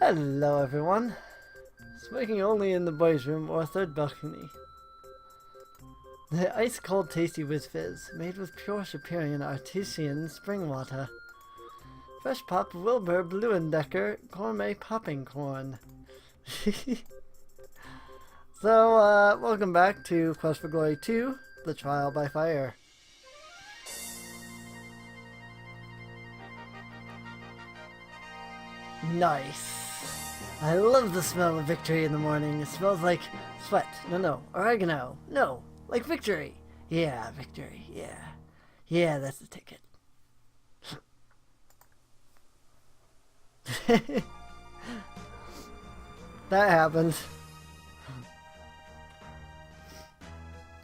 Hello everyone. Smoking only in the boys' room or third balcony. The ice cold tasty whiz fizz, made with pure Shapeirian artesian spring water. Fresh pop Wilbur Bluendecker gourmet popping corn. So, welcome back to Quest for Glory 2, The Trial by Fire. Nice. I love the smell of victory in the morning. It smells like sweat. No, oregano. No, like victory. Yeah, victory. Yeah. Yeah, that's the ticket. That happens.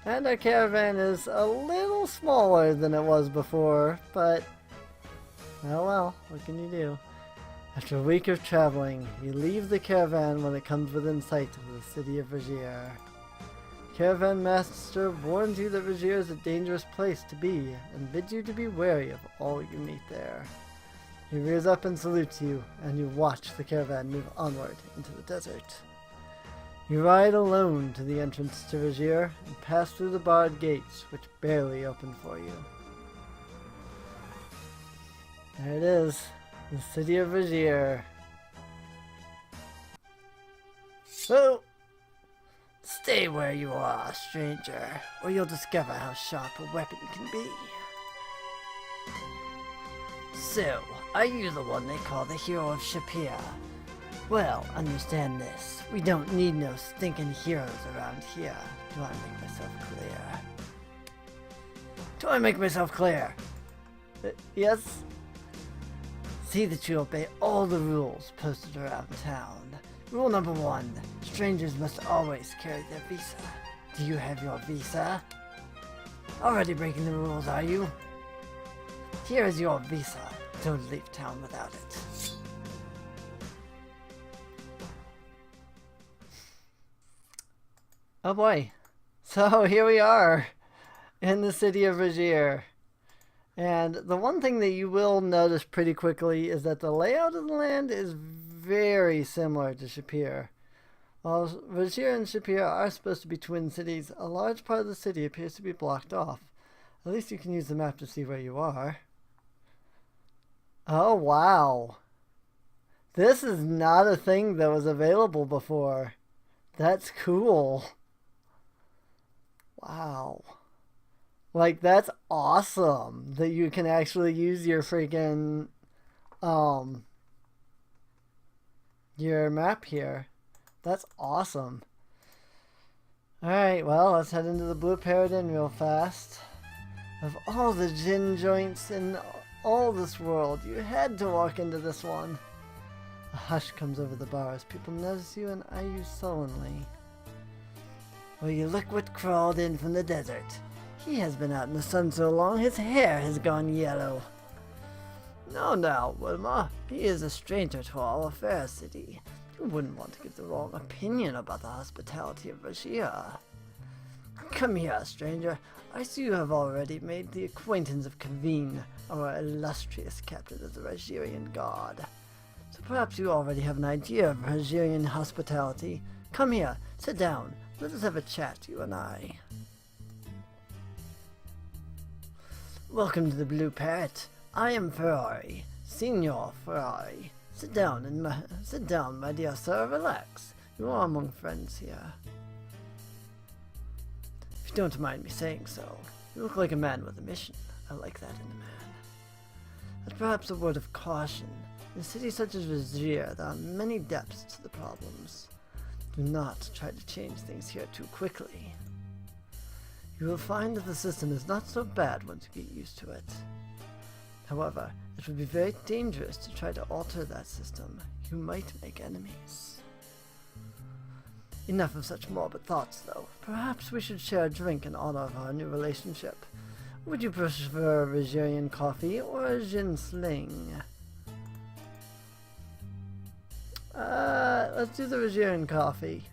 And our caravan is a little smaller than it was before, but oh well, what can you do? After a week of traveling, you leave the caravan when it comes within sight of the city of Raseir. Caravan master warns you that Raseir is a dangerous place to be, and bids you to be wary of all you meet there. He rears up and salutes you, and you watch the caravan move onward into the desert. You ride alone to the entrance to Raseir, and pass through the barred gates, which barely open for you. There it is. The city of Raseir. So, stay where you are, stranger, or you'll discover how sharp a weapon can be. So, are you the one they call the hero of Shapeir? Well, understand this. We don't need no stinking heroes around here. Do I make myself clear? Do I make myself clear? Yes? See that you obey all the rules posted around town. Rule number 1, strangers must always carry their visa. Do you have your visa? Already breaking the rules, are you? Here is your visa. Don't leave town without it. Oh boy. So here we are in the city of Raseir. And the one thing that you will notice pretty quickly is that the layout of the land is very similar to Shapeir. While Raseir and Shapeir are supposed to be twin cities, a large part of the city appears to be blocked off. At least you can use the map to see where you are. Oh wow. This is not a thing that was available before. That's cool. Wow. Like, that's awesome that you can actually use your freaking, your map here. That's awesome. Alright, well, let's head into the Blue Paradin real fast. Of all the gin joints in all this world, you had to walk into this one. A hush comes over the bar as people notice you and eye you sullenly. Well, you look what crawled in from the desert. He has been out in the sun so long, his hair has gone yellow. No, now, Wilma, he is a stranger to our fair city. You wouldn't want to give the wrong opinion about the hospitality of Raseir. Come here, stranger. I see you have already made the acquaintance of Kaveen, our illustrious captain of the Raseirian Guard. So perhaps you already have an idea of Raseirian hospitality. Come here, sit down. Let us have a chat, you and I. Welcome to the Blue Parrot. I am Ferrari, Signor Ferrari. Sit down, my dear sir. Relax. You are among friends here. If you don't mind me saying so, you look like a man with a mission. I like that in a man. But perhaps a word of caution. In a city such as Raseir, there are many depths to the problems. Do not try to change things here too quickly. You will find that the system is not so bad once you get used to it. However, it would be very dangerous to try to alter that system. You might make enemies. Enough of such morbid thoughts, though. Perhaps we should share a drink in honor of our new relationship. Would you prefer Raseirian coffee or a gin sling? Let's do the Raseirian coffee.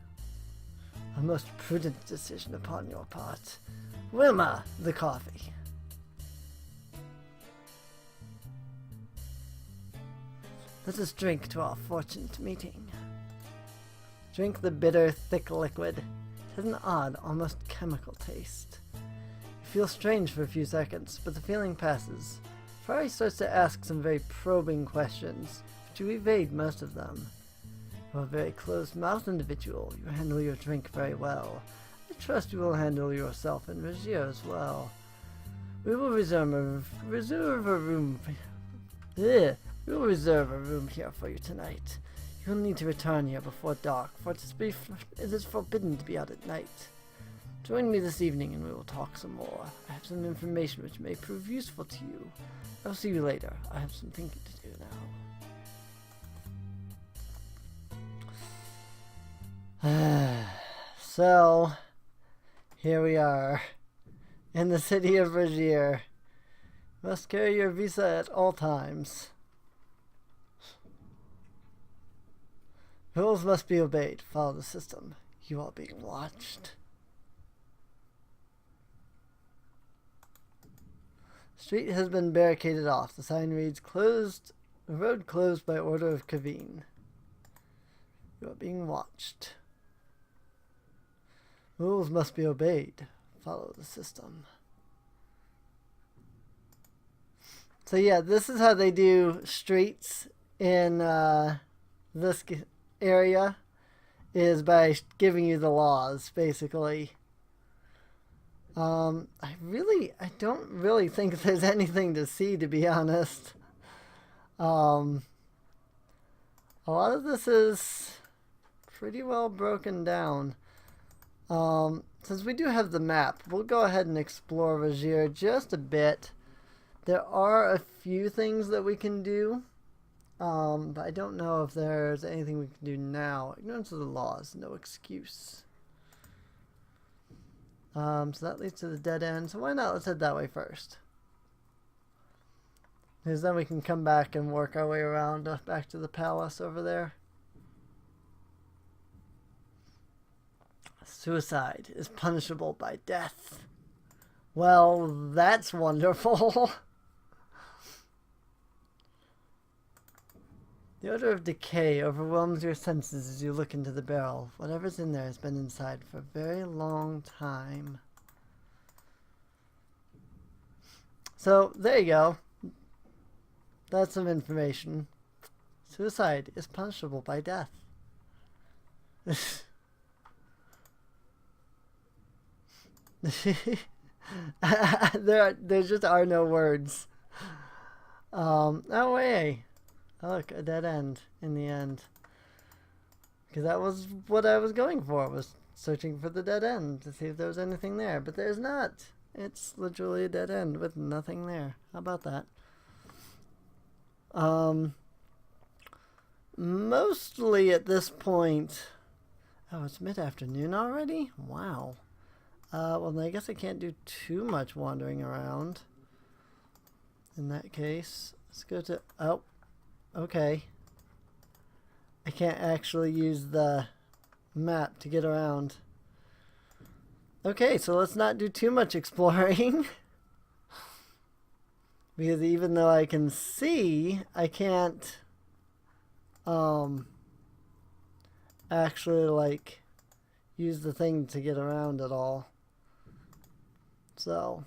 A most prudent decision upon your part. Wilma, the coffee. Let us drink to our fortunate meeting. Drink the bitter, thick liquid. It has an odd, almost chemical taste. You feel strange for a few seconds, but the feeling passes. Fari starts to ask some very probing questions, but you evade most of them. You are a very closed-mouthed individual. You handle your drink very well. I trust you will handle yourself and Raseir as well. We will reserve a room here for you tonight. You will need to return here before dark, for it is forbidden to be out at night. Join me this evening and we will talk some more. I have some information which may prove useful to you. I'll see you later. I have some thinking to do now. So, here we are, in the city of Raseir. Must carry your visa at all times. Rules must be obeyed. Follow the system. You are being watched. Street has been barricaded off. The sign reads, "Closed. Road closed by order of Kaveen. You are being watched. Rules must be obeyed. Follow the system." So yeah, this is how they do streets in this area, is by giving you the laws, basically. I don't really think there's anything to see, to be honest. A lot of this is pretty well broken down. Since we do have the map, we'll go ahead and explore Raseir just a bit. There are a few things that we can do, but I don't know if there's anything we can do now. Ignorance of the laws, no excuse. So that leads to the dead end, so why not? Let's head that way first. Because then we can come back and work our way around back to the palace over there. Suicide is punishable by death. Well, that's wonderful. The odor of decay overwhelms your senses as you look into the barrel. Whatever's in there has been inside for a very long time. So, there you go. That's some information. Suicide is punishable by death. There just are no words. Oh way. Oh, look, a dead end in the end. Because that was what I was going for, was searching for the dead end to see if there was anything there. But there's not. It's literally a dead end with nothing there. How about that? Mostly at this point... Oh, it's mid-afternoon already? Wow. Well, I guess I can't do too much wandering around. In that case, let's go to... Oh, okay. I can't actually use the map to get around. Okay, so let's not do too much exploring. Because even though I can see, I can't actually like use the thing to get around at all. So,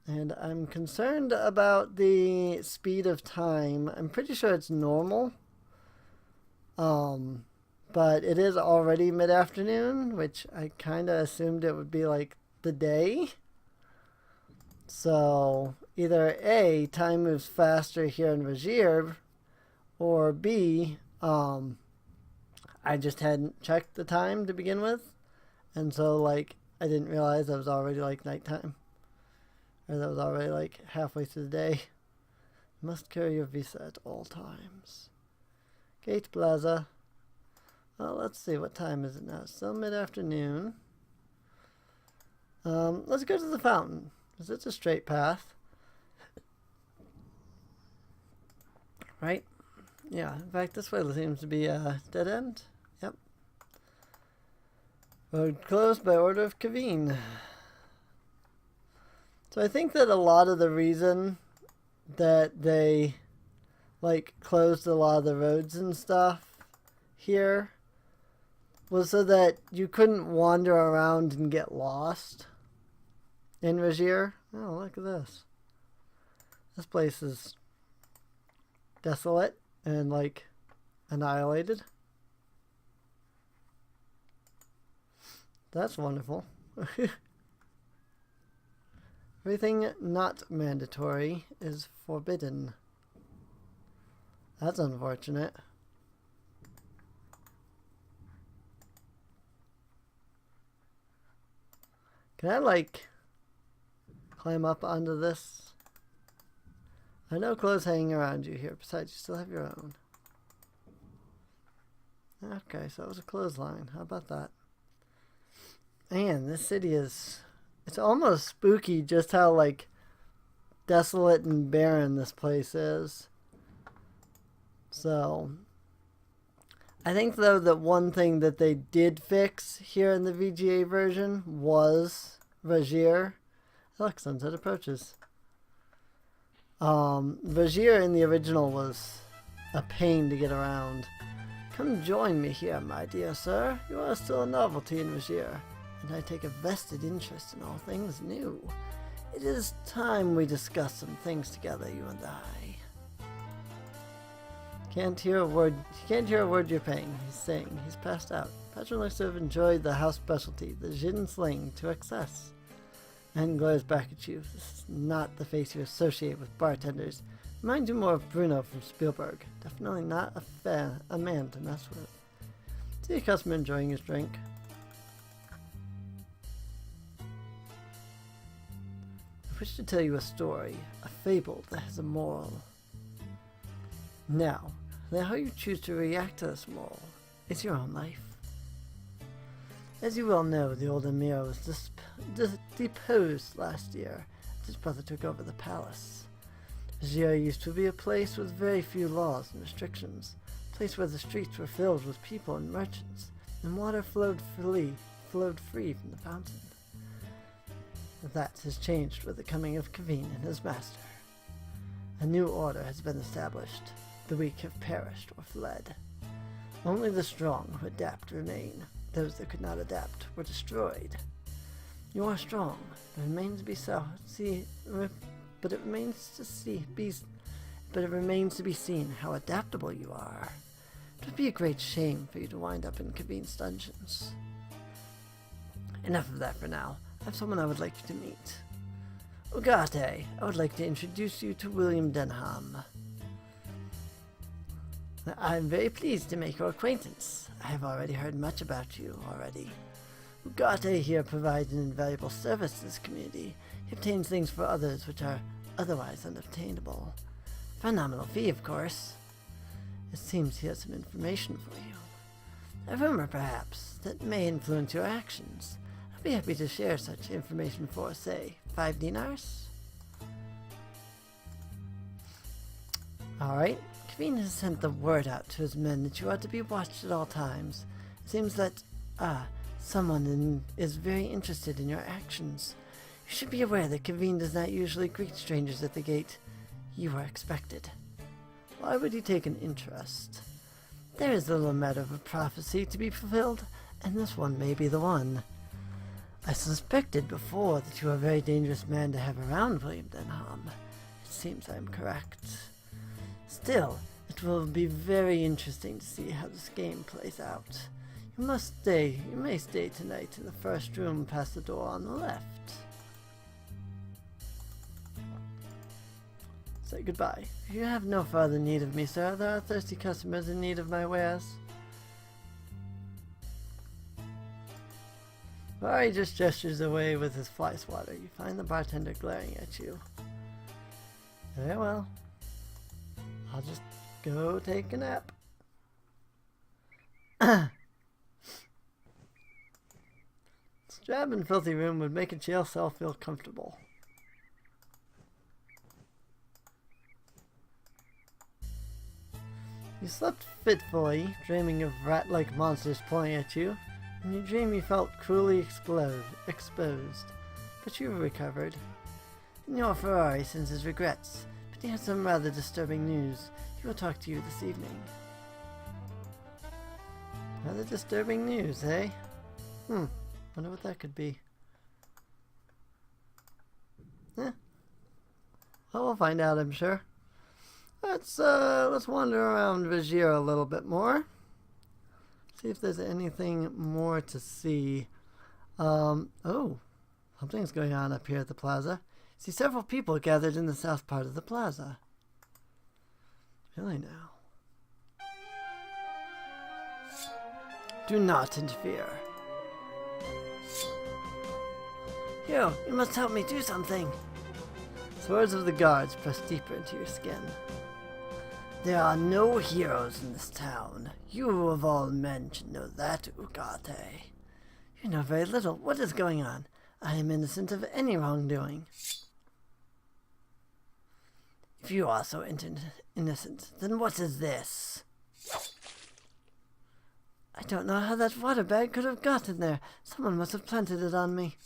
and I'm concerned about the speed of time. I'm pretty sure it's normal. But it is already mid-afternoon, which I kind of assumed it would be like the day. So, either A, time moves faster here in Raseir, or B, I just hadn't checked the time to begin with. And so, like, I didn't realize I was already, like, nighttime. Or that was already, like, halfway through the day. You must carry your visa at all times. Gate Plaza. Well, let's see, what time is it now? It's still mid-afternoon. Let's go to the fountain, because it's a straight path. Right? Yeah, in fact, this way seems to be a dead end. Yep. Road closed by order of Kaveen. So I think that a lot of the reason that they like closed a lot of the roads and stuff here was so that you couldn't wander around and get lost in Raseir. Oh, look at this. This place is desolate and like annihilated. That's wonderful. Everything not mandatory is forbidden. That's unfortunate. Can I, like, climb up onto this? I know clothes hanging around you here. Besides, you still have your own. Okay, so it was a clothesline. How about that? Man, this city is... It's almost spooky just how, like, desolate and barren this place is. So... I think, though, that one thing that they did fix here in the VGA version was Raseir. Look, sunset approaches. Raseir in the original was a pain to get around. Come join me here, my dear sir. You are still a novelty in Raseir, and I take a vested interest in all things new. It is time we discuss some things together, you and I. Can't hear a word you're paying. He's saying. He's passed out. Patron looks to have enjoyed the house specialty, the gin sling, to excess. And glares back at you. This is not the face you associate with bartenders. Reminds you more of Bruno from Spielberg. Definitely not a man to mess with. See a customer enjoying his drink. I wish to tell you a story, a fable that has a moral. Now how you choose to react to this moral, it's your own life. As you well know, the old Emir was deposed last year, and his brother took over the palace. Raseir used to be a place with very few laws and restrictions, a place where the streets were filled with people and merchants, and water flowed free from the fountain. That has changed with the coming of Kaveen and his master. A new order has been established. The weak have perished or fled. Only the strong who adapt remain. Those that could not adapt were destroyed. You are strong, but it remains to be seen how adaptable you are. It would be a great shame for you to wind up in Kaveen's dungeons. Enough of that for now. I have someone I would like you to meet. Ugarte, I would like to introduce you to William Denham. I'm very pleased to make your acquaintance. I have already heard much about you already. Ugarte here provides an invaluable service to this community. He obtains things for others which are otherwise unobtainable. Phenomenal fee, of course. It seems he has some information for you. A rumor, perhaps, that may influence your actions. I'd be happy to share such information for, say, 5 dinars? Alright. Kaveen has sent the word out to his men that you are to be watched at all times. It seems that, someone is very interested in your actions. You should be aware that Kaveen does not usually greet strangers at the gate. You are expected. Why would he take an interest? There is a little matter of a prophecy to be fulfilled, and this one may be the one. I suspected before that you are a very dangerous man to have around, William Denham. It seems I am correct. Still, it will be very interesting to see how this game plays out. You may stay tonight in the first room past the door on the left. Say goodbye. If you have no further need of me, sir, there are thirsty customers in need of my wares. Vari just gestures away with his fly swatter. You find the bartender glaring at you. Very well. I'll just go take a nap. This drab and filthy room would make a jail cell feel comfortable. You slept fitfully, dreaming of rat-like monsters pulling at you. In your dream you felt cruelly exposed, but you recovered. In your Ferrari sends his regrets. He has some rather disturbing news. He will talk to you this evening. Rather disturbing news, eh? Wonder what that could be. Well, we'll find out, I'm sure. Let's wander around Raseir a little bit more. See if there's anything more to see. Oh, something's going on up here at the plaza. See several people gathered in the south part of the plaza. Really now. Do not interfere. You must help me do something. Swords of the guards press deeper into your skin. There are no heroes in this town. You of all men should know that, Ugarte. You know very little. What is going on? I am innocent of any wrongdoing. If you are so innocent, then what is this? I don't know how that water bag could have gotten there. Someone must have planted it on me.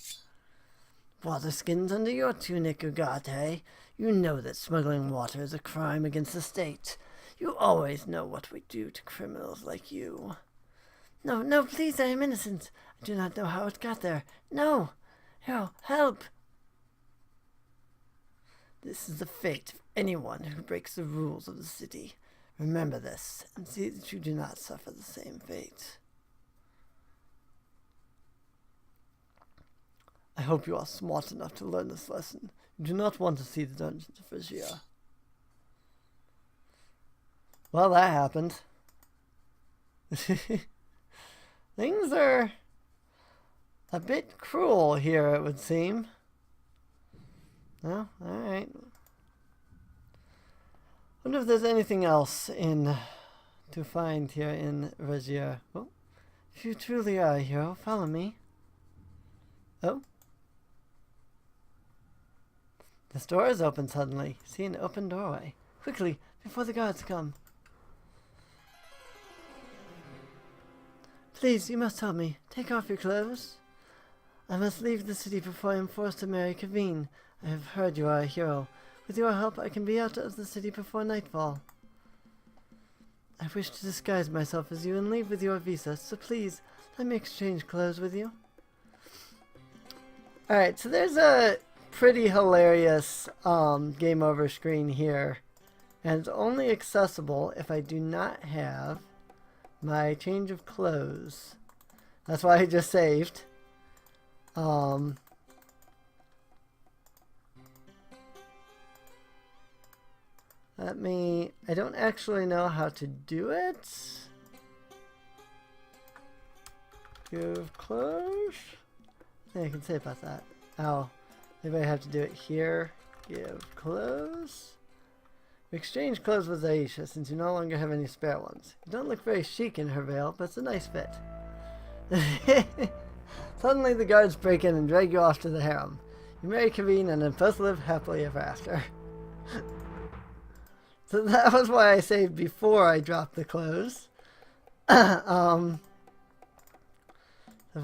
Water skins under your tunic, Ugarte. You know that smuggling water is a crime against the state. You always know what we do to criminals like you. No, please, I am innocent. I do not know how it got there. No! Help! This is the fate of anyone who breaks the rules of the city. Remember this, and see that you do not suffer the same fate. I hope you are smart enough to learn this lesson. You do not want to see the dungeons of Raseir. Well, that happened. Things are a bit cruel here, it would seem. Oh, alright. Wonder if there's anything else to find here in Raseir. Oh, if you truly are a hero, follow me. Oh. This door is open suddenly. See an open doorway. Quickly, before the guards come. Please, you must help me. Take off your clothes. I must leave the city before I am forced to marry Kaveen. I have heard you are a hero. With your help, I can be out of the city before nightfall. I wish to disguise myself as you and leave with your visa, so please, let me exchange clothes with you. Alright, so there's a pretty hilarious game over screen here. And it's only accessible if I do not have my change of clothes. That's why I just saved. I don't actually know how to do it. Give clothes. I can say about that. Oh, maybe I have to do it here. Give clothes. Exchange clothes with Aisha since you no longer have any spare ones. You don't look very chic in her veil, but it's a nice fit. Suddenly the guards break in and drag you off to the harem. You marry Kaveen and then both live happily ever after. So that was why I saved before I dropped the clothes. If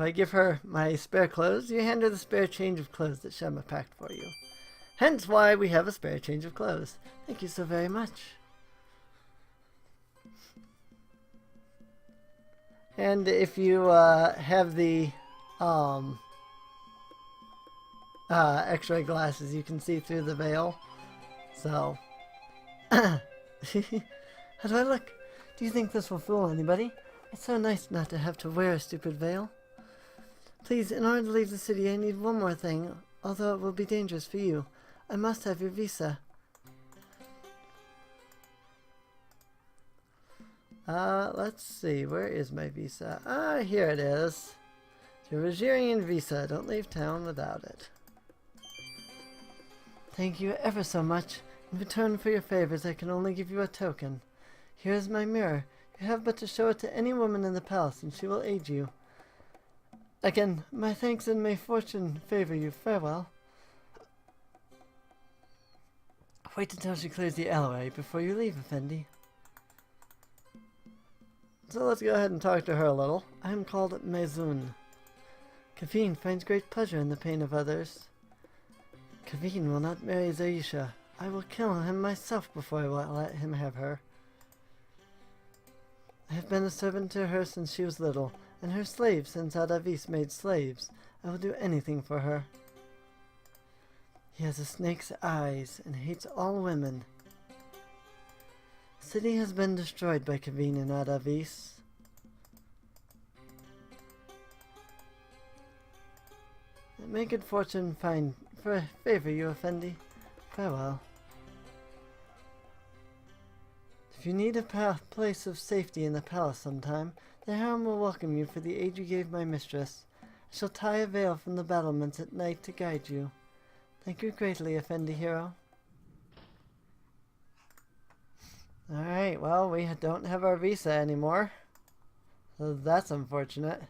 I give her my spare clothes, you hand her the spare change of clothes that Shema packed for you. Hence why we have a spare change of clothes. Thank you so very much. And if you have the x-ray glasses, you can see through the veil. So, how do I look? Do you think this will fool anybody? It's so nice not to have to wear a stupid veil. Please, in order to leave the city, I need one more thing, although it will be dangerous for you. I must have your visa. Let's see, where is my visa? Here it is. Your Raseirian visa. Don't leave town without it. Thank you ever so much. In return for your favors, I can only give you a token. Here is my mirror. You have but to show it to any woman in the palace, and she will aid you. Again, my thanks, and may fortune favor you. Farewell. Wait until she clears the alleyway before you leave, Effendi. So let's go ahead and talk to her a little. I am called Mezun. Kaveen finds great pleasure in the pain of others. Kaveen will not marry Zaisha. I will kill him myself before I will let him have her. I have been a servant to her since she was little, and her slave since Adavis made slaves. I will do anything for her. He has a snake's eyes and hates all women. The city has been destroyed by Kaveen and Adavis. May good fortune favor you, Effendi. Farewell. If you need a place of safety in the palace sometime, the harem will welcome you for the aid you gave my mistress. I shall tie a veil from the battlements at night to guide you. Thank you greatly, Effendi hero. Alright, well, we don't have our visa anymore. So that's unfortunate.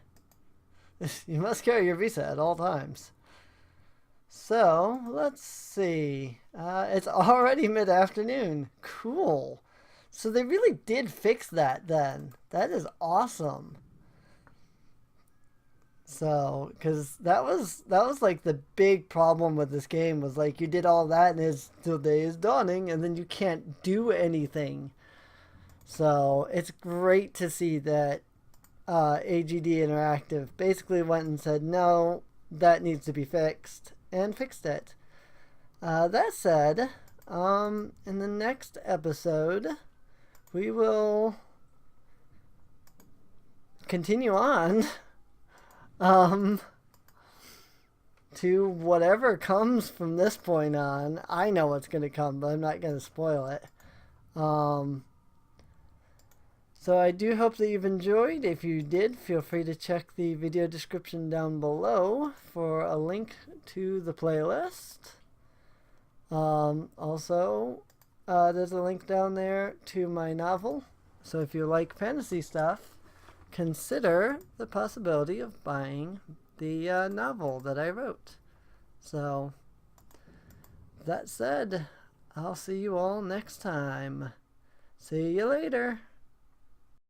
You must carry your visa at all times. So, let's see. It's already mid-afternoon. Cool. So they really did fix that then. That is awesome. So, because that was like the big problem with this game was like you did all that and the day is dawning and then you can't do anything. So it's great to see that AGDInteractive basically went and said, no, that needs to be fixed, and fixed it. That said, in the next episode, we will continue on to whatever comes from this point on. I know what's going to come, but I'm not going to spoil it. So I do hope that you've enjoyed. If you did, feel free to check the video description down below for a link to the playlist. Also, there's a link down there to my novel. So if you like fantasy stuff, consider the possibility of buying the novel that I wrote. So, that said, I'll see you all next time. See you later.